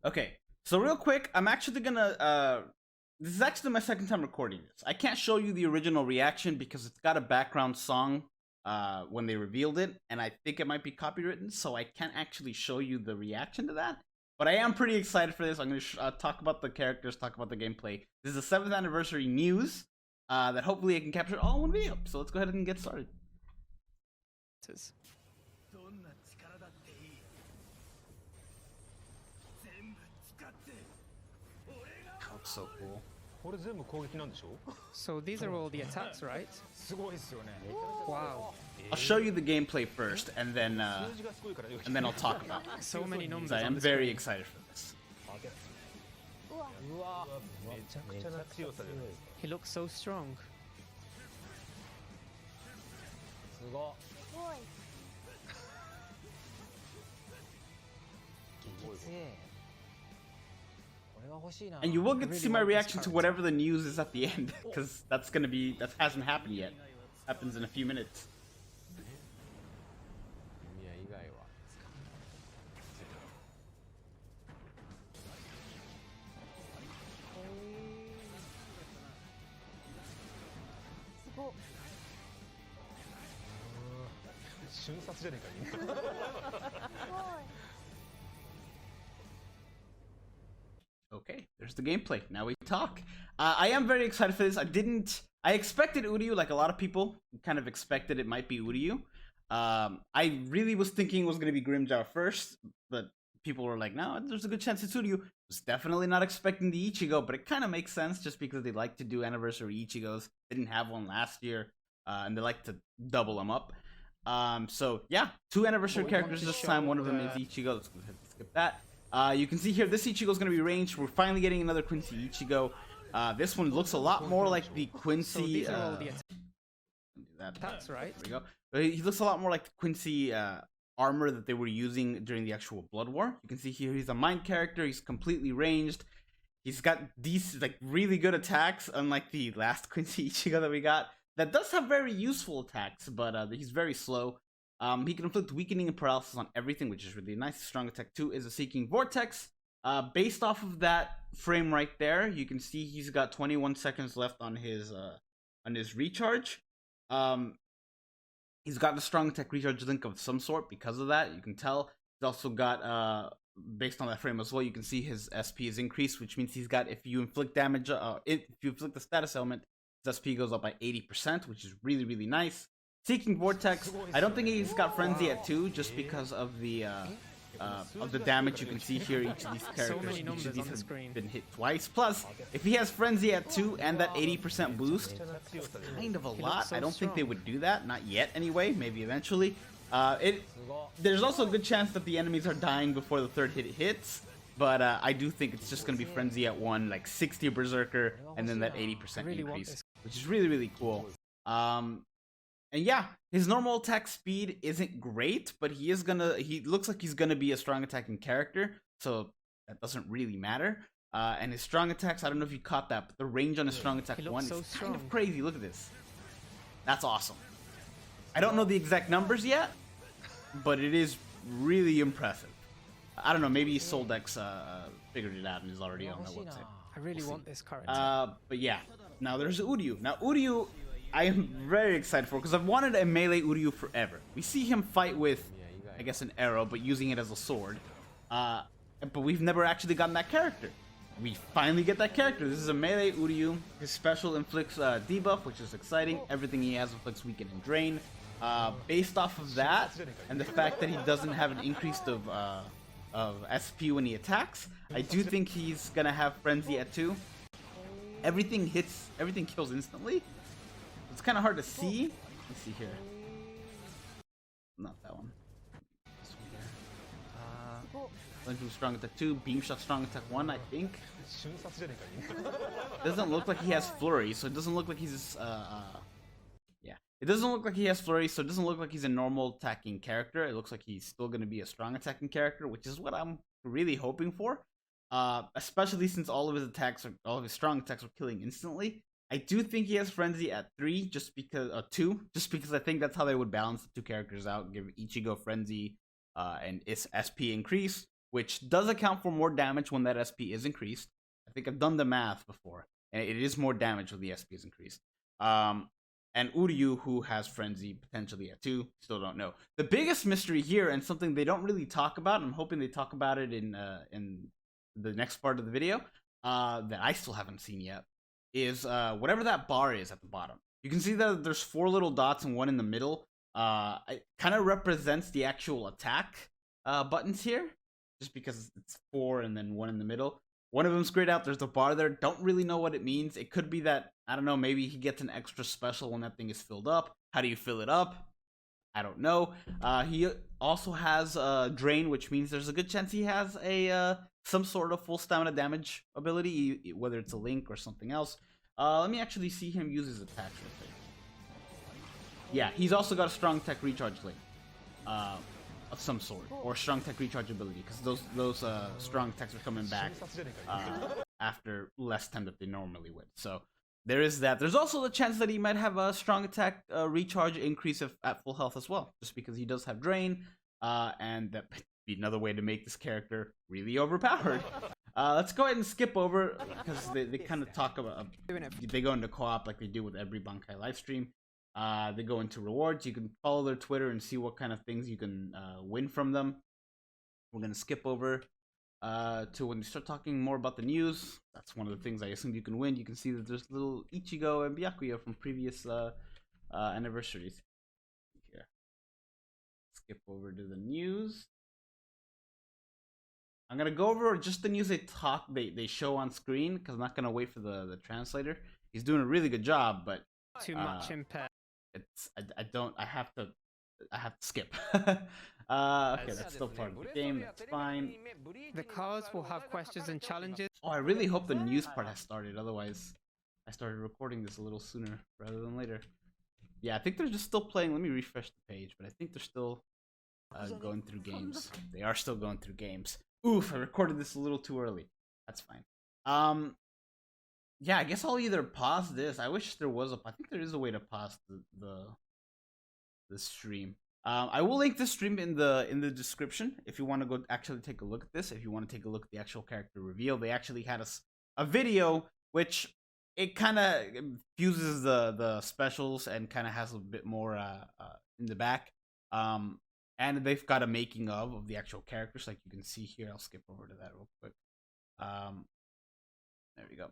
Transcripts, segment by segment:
Okay, so real quick, I'm actually gonna this is actually my second time recording this. I can't show you the original reaction because it's got a background song when they revealed it, and I think it might be copywritten, so I can't actually show you the reaction to that. But I am pretty excited for this. I'm gonna talk about the characters, talk about the gameplay. This is the 7th anniversary news that hopefully I can capture all in one video. So let's go ahead and get started. Looks so cool. So these are all the attacks, right? Wow. I'll show you the gameplay first, and then I'll talk about it. So many numbers. I am very excited for this. He looks so strong. And you will get to see my reaction to whatever the news is at the end, because that hasn't happened yet. Happens in a few minutes. Okay, there's the gameplay. Now we talk. I am very excited for this. I expected Uryu, like a lot of people kind of expected it might be Uryu. I really was thinking it was going to be Grimmjow first, but people were like, no, there's a good chance it's Uryu. Was definitely not expecting the Ichigo, but it kind of makes sense just because they like to do anniversary Ichigos. They didn't have one last year, and they like to double them up. So yeah, 2 anniversary characters this time. One of them is Ichigo. Let's go ahead and skip that. You can see here, this Ichigo is going to be ranged. We're finally getting another Quincy Ichigo. This one looks a lot more like the Quincy. That's right. There we go. He looks a lot more like the Quincy armor that they were using during the actual Blood War. You can see here he's a mind character. He's completely ranged. He's got these like really good attacks, unlike the last Quincy Ichigo that we got. That does have very useful attacks, but he's very slow. He can inflict weakening and paralysis on everything, which is really nice. Strong attack 2 is a Seeking Vortex. Based off of that frame right there, you can see he's got 21 seconds left on his recharge. He's got a strong attack recharge link of some sort because of that. You can tell he's also got based on that frame as well. You can see his SP is increased, which means he's got, if you inflict damage, if you inflict the status element, his SP goes up by 80%, which is really, really nice. Seeking Vortex, I don't think he's got Frenzy at 2, just because of the damage you can see here. Each of these characters, each of these has been hit twice. Plus, if he has Frenzy at 2 and that 80% boost, it's kind of a lot. I don't think they would do that, not yet anyway, maybe eventually. There's also a good chance that the enemies are dying before the 3rd hit hits, but I do think it's just going to be Frenzy at 1, like 60 Berserker, and then that 80% increase, which is really, really cool. And yeah, his normal attack speed isn't great, but he looks like he's gonna be a strong attacking character, so that doesn't really matter. And his strong attacks, I don't know if you caught that, but the range on his strong attack 1 is kind of crazy. Look at this. That's awesome. I don't know the exact numbers yet, but it is really impressive. I don't know, maybe Soldex figured it out and is already on the website. I really want this character. But yeah, now there's Uryu. Now Uryu, I am very excited for, because I've wanted a melee Uryu forever. We see him fight with, I guess, an arrow, but using it as a sword. But we've never actually gotten that character. We finally get that character. This is a melee Uryu. His special inflicts debuff, which is exciting. Everything he has inflicts weaken and drain. Based off of that, and the fact that he doesn't have an increase of SP when he attacks, I do think he's gonna have Frenzy at 2. Everything kills instantly. It's kind of hard to see. Let's see here. Not that one. This one here. Went from strong attack 2, beam shot strong attack 1, I think. Doesn't look like he has flurry, so it doesn't look like he's yeah. It doesn't look like he has flurry, so it doesn't look like he's a normal attacking character. It looks like he's still going to be a strong attacking character, which is what I'm really hoping for. Especially since all of his strong attacks are killing instantly. I do think he has Frenzy at 3, just because 2, just because I think that's how they would balance the 2 characters out, give Ichigo Frenzy and its SP increase, which does account for more damage when that SP is increased. I think I've done the math before, and it is more damage when the SP is increased. And Uryu, who has Frenzy potentially at 2, still don't know. The biggest mystery here, and something they don't really talk about, and I'm hoping they talk about it in the next part of the video, that I still haven't seen yet, is whatever that bar is at the bottom. You can see that there's 4 little dots and 1 in the middle. It kind of represents the actual attack buttons here, just because it's 4 and then 1 in the middle. One of them's grayed out. There's a bar there. Don't really know what it means. It could be that, I don't know, maybe he gets an extra special when that thing is filled up. How do you fill it up? I don't know. He also has Drain, which means there's a good chance he has a some sort of full stamina damage ability, whether it's a Link or something else. Let me actually see him use his attacks real quick. Yeah, he's also got a strong tech recharge Link. Of some sort, or strong tech recharge ability, because those strong techs are coming back after less time that they normally would. So there is that. There's also the chance that he might have a strong attack recharge increase at full health as well, just because he does have Drain, and that might be another way to make this character really overpowered. Let's go ahead and skip over, because they kind of talk about, they go into co-op like they do with every Bankai livestream. They go into rewards. You can follow their Twitter and see what kind of things you can win from them. We're going to skip over to when they start talking more about the news. That's one of the things I assume you can win. You can see that there's little Ichigo and Byakuya from previous anniversaries. Here. Skip over to the news. I'm going to go over just the news they show on screen, because I'm not going to wait for the translator. He's doing a really good job, but Too much impact. I have to skip. Okay, that's still part of the game. That's fine. The cards will have questions and challenges. Oh, I really hope the news part has started. Otherwise, I started recording this a little sooner rather than later. Yeah, I think they're just still playing. Let me refresh the page, but I think they're still going through games. They are still going through games. Oof, I recorded this a little too early. That's fine. Yeah, I guess I'll either pause this. I wish there was I think there is a way to pause the stream. I will link the stream in the description if you want to go actually take a look at this. If you want to take a look at the actual character reveal, they actually had a video which it kind of fuses the specials and kind of has a bit more in the back. And they've got a making of the actual characters, like you can see here. I'll skip over to that real quick. There we go.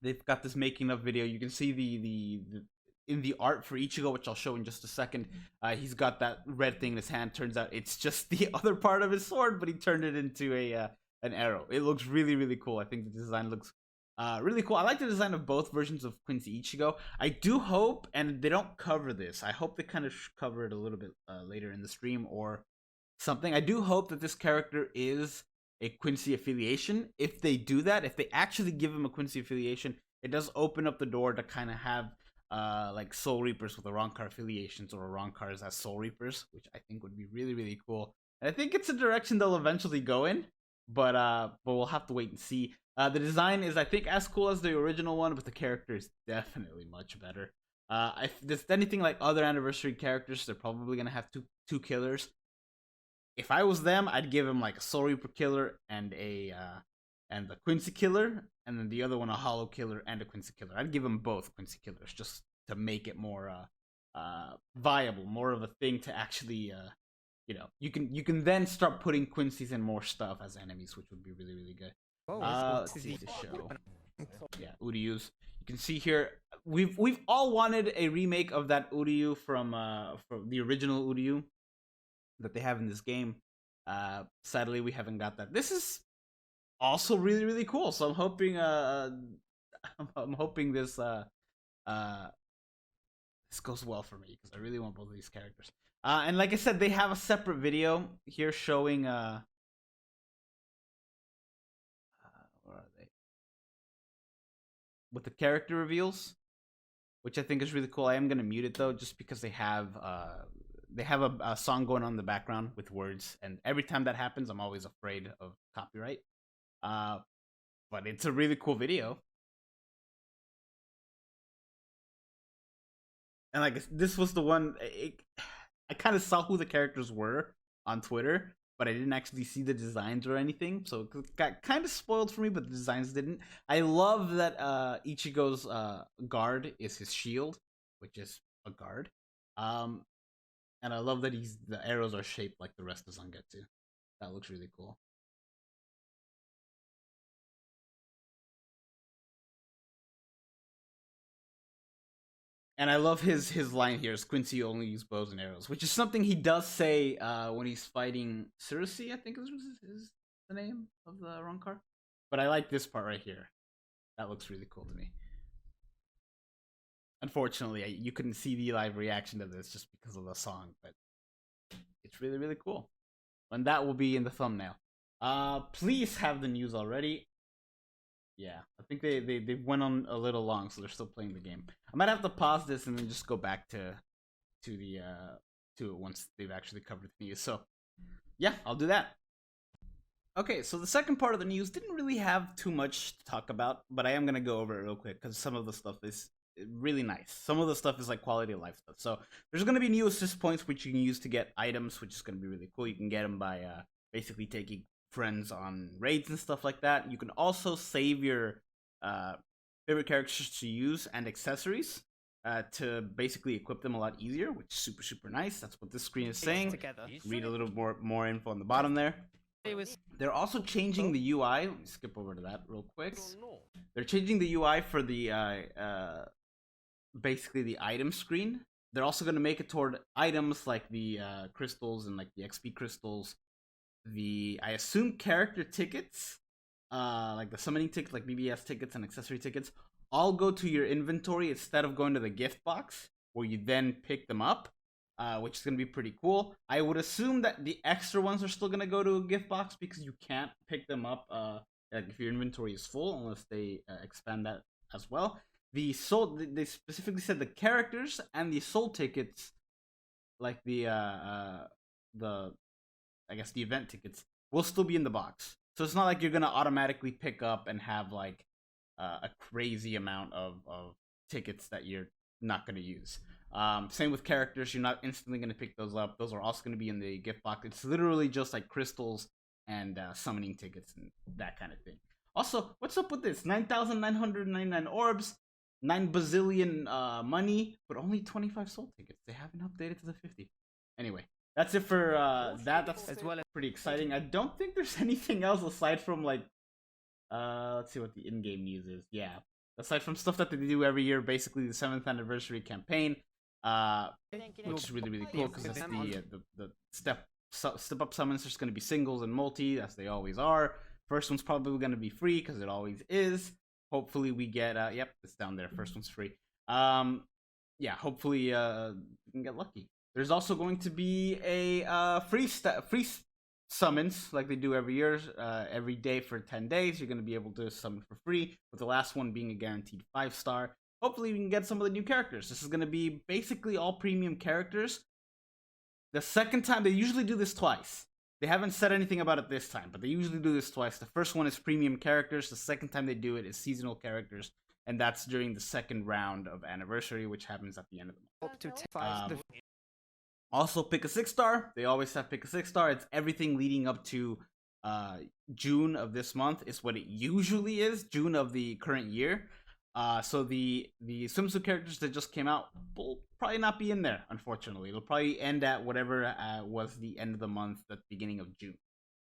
They've got this making of video. You can see the in the art for Ichigo, which I'll show in just a second. He's got that red thing in his hand. Turns out it's just the other part of his sword, but he turned it into an arrow. It looks really, really cool. I think the design looks really cool. I like the design of both versions of Quincy Ichigo. I do hope, and they don't cover this, I hope they kind of cover it a little bit later in the stream or something. I do hope that this character is a Quincy affiliation. If they do that, if they actually give him a Quincy affiliation, it does open up the door to kind of have like Soul Reapers with Arrancar affiliations, or Arrancars as Soul Reapers, which I think would be really, really cool. And I think it's a direction they'll eventually go in, but we'll have to wait and see. The design is, I think, as cool as the original one, but the character is definitely much better. If there's anything like other anniversary characters, they're probably gonna have two killers. If I was them, I'd give him like a Soul Reaper killer and the Quincy killer, and then the other one a Hollow killer and a Quincy killer. I'd give them both Quincy killers just to make it more viable, more of a thing to actually you can then start putting Quincy's in more stuff as enemies, which would be really, really good. Let's see the show. Yeah, Uryu's. You can see here we've all wanted a remake of that Uryu from the original Uryu that they have in this game. Sadly, we haven't got that. This is also really, really cool. So I'm hoping this this goes well for me, because I really want both of these characters. And like I said, they have a separate video here showing where are they? With the character reveals, which I think is really cool. I am gonna mute it though, just because they have a song going on in the background with words, and every time that happens, I'm always afraid of copyright. But it's a really cool video. And like, this was the one, I kind of saw who the characters were on Twitter, but I didn't actually see the designs or anything, so it got kind of spoiled for me. But the designs didn't. I love that Ichigo's guard is his shield, which is a guard. And I love that the arrows are shaped like the rest of Zangetsu. That looks really cool. And I love his line here is Quincy only use bows and arrows, which is something he does say when he's fighting Surusi, I think is the name of the Ronkar. But I like this part right here. That looks really cool to me. Unfortunately, you couldn't see the live reaction to this just because of the song, but it's really, really cool. And that will be in the thumbnail. Please have the news already. Yeah, I think they went on a little long, so they're still playing the game. I might have to pause this and then just go back to it once they've actually covered the news. So yeah, I'll do that. Okay, so the second part of the news didn't really have too much to talk about, but I am gonna go over it real quick because some of the stuff is really nice. Some of the stuff is like quality of life stuff. So there's gonna be new assist points which you can use to get items, which is gonna be really cool. You can get them by basically taking friends on raids and stuff like that. You can also save your favorite characters to use and accessories to basically equip them a lot easier, which is super, super nice. That's what this screen is saying. Read a little more info on the bottom there. They're also changing the UI. Let me skip over to that real quick. They're changing the UI for the basically the item screen. They're also going to make it toward items like the crystals and like the XP crystals. I assume character tickets, like the summoning tickets, like BBS tickets and accessory tickets, all go to your inventory instead of going to the gift box where you then pick them up, which is going to be pretty cool. I would assume that the extra ones are still going to go to a gift box because you can't pick them up like if your inventory is full unless they expand that as well. They specifically said the characters and the soul tickets, like the I guess the event tickets, will still be in the box. So it's not like you're gonna automatically pick up and have like a crazy amount of tickets that you're not gonna use. Same with characters, you're not instantly gonna pick those up. Those are also gonna be in the gift box. It's literally just like crystals and summoning tickets and that kind of thing. Also, what's up with this? 9,999 orbs, 9 bazillion money, but only 25 soul tickets. They haven't updated to the 50. Anyway. That's it for that. That's pretty exciting. I don't think there's anything else aside from like, let's see what the in-game news is. Yeah, aside from stuff that they do every year, basically the 7th anniversary campaign, which is really, really cool because it's the step up summons. There's going to be singles and multi, as they always are. First one's probably going to be free because it always is. Hopefully we get yep, it's down there. First one's free. Yeah, hopefully we can get lucky. There's also going to be a free summons like they do every year. Every day for 10 days, you're going to be able to summon for free, with the last one being a guaranteed 5-star. Hopefully we can get some of the new characters. This is going to be basically all premium characters. The second time, they usually do this twice. They haven't said anything about it this time, but they usually do this twice. The first one is premium characters. The second time they do it is seasonal characters. And that's during the second round of anniversary, which happens at the end of the month. Also, pick a 6-star. They always have pick a 6-star. It's everything leading up to June of this month is what it usually is. June of the current year. So the swimsuit characters that just came out will probably not be in there, unfortunately. It'll probably end at whatever was the end of the month at the beginning of June.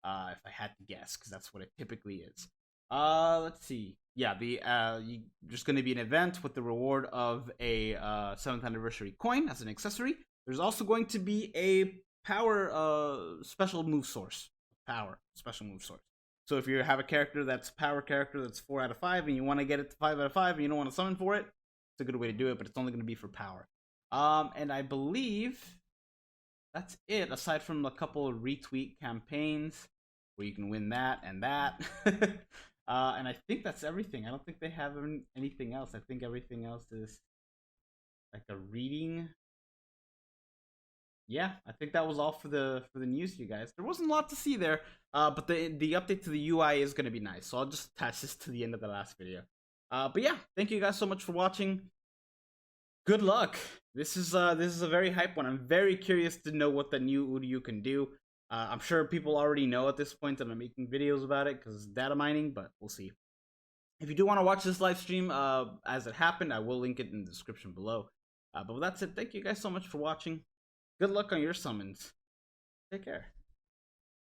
If I had to guess, because that's what it typically is. Let's see. Yeah, there's going to be an event with the reward of a 7th anniversary coin as an accessory. There's also going to be a power special move source. Power special move source. So if you have a character that's power character that's 4 out of 5 and you want to get it to 5 out of 5 and you don't want to summon for it, it's a good way to do it, but it's only going to be for power. And I believe that's it, aside from a couple of retweet campaigns where you can win that and that. And I think that's everything. I don't think they have anything else. I think everything else is like a reading. Yeah, I think that was all for the news, you guys. There wasn't a lot to see there, but the update to the UI is going to be nice. So I'll just attach this to the end of the last video. But yeah, thank you guys so much for watching. Good luck. This is a very hype one. I'm very curious to know what the new Uryu can do. I'm sure people already know at this point that I'm making videos about it because data mining, but we'll see. If you do want to watch this live stream as it happened, I will link it in the description below. But that's it. Thank you guys so much for watching. Good luck on your summons. Take care.